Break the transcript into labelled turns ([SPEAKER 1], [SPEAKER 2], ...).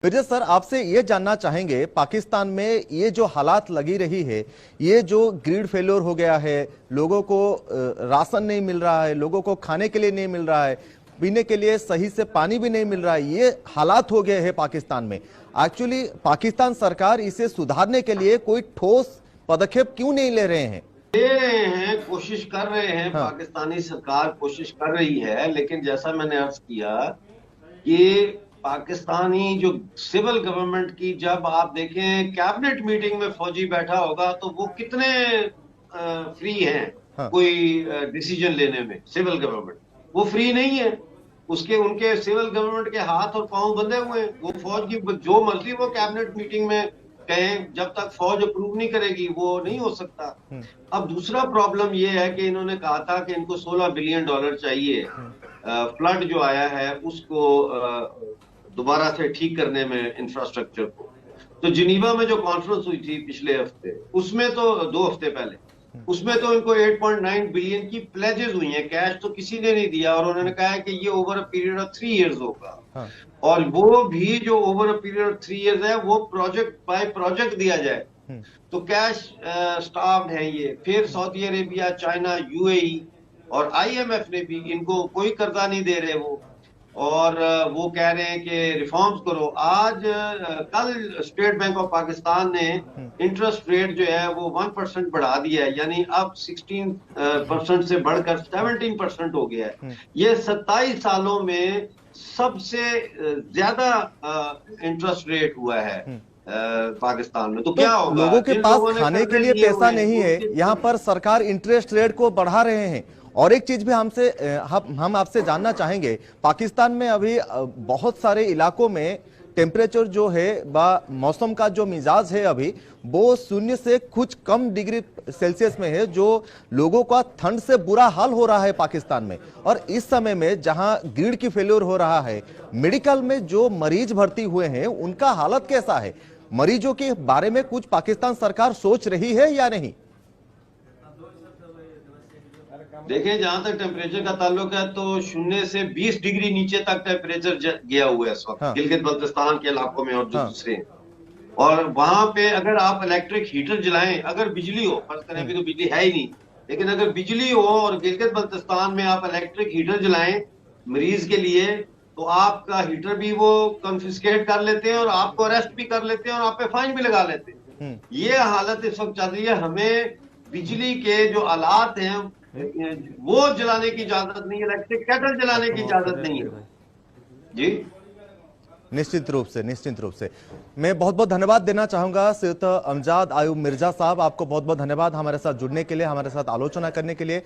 [SPEAKER 1] Mirza sir, आपसे ये जानना चाहेंगे, पाकिस्तान में ये जो हालात लगी रही है, ये जो ग्रिड फेल्योर हो गया है, लोगों को राशन नहीं मिल रहा है, लोगों को खाने के लिए नहीं मिल रहा है, पीने के लिए सही से पानी भी नहीं मिल रहा है, ये हालात हो गए हैं पाकिस्तान में। एक्चुअली पाकिस्तान सरकार इसे सुधारने के लिए कोई ठोस पदक्षेप क्यों नहीं ले रहे हैं?
[SPEAKER 2] ले रहे हैं, कोशिश कर रहे हैं।
[SPEAKER 1] हाँ।
[SPEAKER 2] पाकिस्तानी सरकार कोशिश कर रही है, लेकिन जैसा मैंने अर्ज किया कि पाकिस्तानी जो सिविल गवर्नमेंट की, जब आप देखें कैबिनेट मीटिंग में फौजी बैठा होगा तो वो कितने फ्री हैं
[SPEAKER 1] हाँ।
[SPEAKER 2] कोई डिसीजन लेने में। सिविल गवर्नमेंट वो फ्री नहीं है। उसके उनके सिविल गवर्नमेंट के हाथ और पांव बंधे हुए हैं। वो फौज की जो मर्जी वो कैबिनेट मीटिंग में कहें, जब तक फौज अप्रूव नहीं करेगी वो नहीं हो सकता। अब दूसरा प्रॉब्लम ये है कि इन्होंने कहा था कि इनको $16 बिलियन चाहिए फ्लड जो आया है उसको दोबारा से ठीक करने में, इंफ्रास्ट्रक्चर को। तो जिनीवा में जो कॉन्फ्रेंस हुई थी पिछले हफ्ते, उसमें तो 2 हफ्ते पहले, उसमें तो इनको 8.9 बिलियन की प्लेजेस हुई हैं। कैश तो किसी ने नहीं दिया और उन्होंने कहा है कि ये over a period of 3 years होगा।
[SPEAKER 1] हाँ।
[SPEAKER 2] और वो भी जो over a period of 3 years है वो प्रोजेक्ट बाय प्रोजेक्ट दिया जाए। तो कैश स्टाफ्ड है ये। फिर सऊदी अरेबिया, चाइना, यूएई और आईएमएफ ने भी इनको कोई कर्जा नहीं दे रहे वो। और वो कह रहे हैं कि रिफॉर्म्स करो। आज कल स्टेट बैंक ऑफ पाकिस्तान ने इंटरेस्ट रेट जो है वो 1% बढ़ा दिया है, यानी अब 16% से बढ़कर 17% हो गया है। ये 27 सालों में सबसे ज्यादा इंटरेस्ट रेट हुआ है पाकिस्तान में। तो क्या होगा?
[SPEAKER 1] लोगों के
[SPEAKER 2] जिन
[SPEAKER 1] पास
[SPEAKER 2] लोगों ने
[SPEAKER 1] खाने के
[SPEAKER 2] कर्जे
[SPEAKER 1] लिए
[SPEAKER 2] लिए
[SPEAKER 1] पैसा
[SPEAKER 2] हुए हैं,
[SPEAKER 1] नहीं है, यहाँ पर सरकार इंटरेस्ट रेट को बढ़ा रहे हैं। और एक चीज भी हम आपसे जानना चाहेंगे, पाकिस्तान में अभी बहुत सारे इलाकों में टेम्परेचर जो है मौसम का जो मिजाज है अभी वो 0 से कुछ कम डिग्री सेल्सियस में है, जो लोगों का ठंड से बुरा हाल हो रहा है पाकिस्तान में। और इस समय में जहां ग्रिड की फेल्योर हो रहा है, मेडिकल में जो मरीज भर्ती हुए हैं उनका हालत कैसा है? मरीजों के बारे में कुछ पाकिस्तान सरकार सोच रही है या नहीं?
[SPEAKER 2] देखिए, जहां तक टेम्परेचर का ताल्लुक है तो 0 से 20 डिग्री नीचे तक टेम्परेचर गया हुआ है इस वक्त।
[SPEAKER 1] हाँ।
[SPEAKER 2] गिलगित बल्तिस्तान के इलाकों में और जो
[SPEAKER 1] हाँ।
[SPEAKER 2] दूसरे। और वहां पे अगर आप इलेक्ट्रिक हीटर जलाएं, अगर बिजली हो, फर्ज करें अभी तो बिजली है ही नहीं, लेकिन अगर बिजली हो और गिलगित बल्तिस्तान में आप इलेक्ट्रिक हीटर जलाएं मरीज के लिए, तो आपका हीटर भी वो कंफिस्केट कर लेते हैं और आपको अरेस्ट भी कर लेते हैं और आप पे फाइन भी लगा लेते हैं। ये हालत इस वक्त चल रही है। हमें बिजली के जो आलात हैं वो जलाने की इजाजत नहीं है, इलेक्ट्रिक केटल जलाने की इजाजत नहीं है जी।
[SPEAKER 1] निश्चित रूप से मैं बहुत बहुत धन्यवाद देना चाहूंगा सैयद अमजद आयुब मिर्जा साहब। आपको बहुत बहुत धन्यवाद हमारे साथ जुड़ने के लिए, हमारे साथ आलोचना करने के लिए।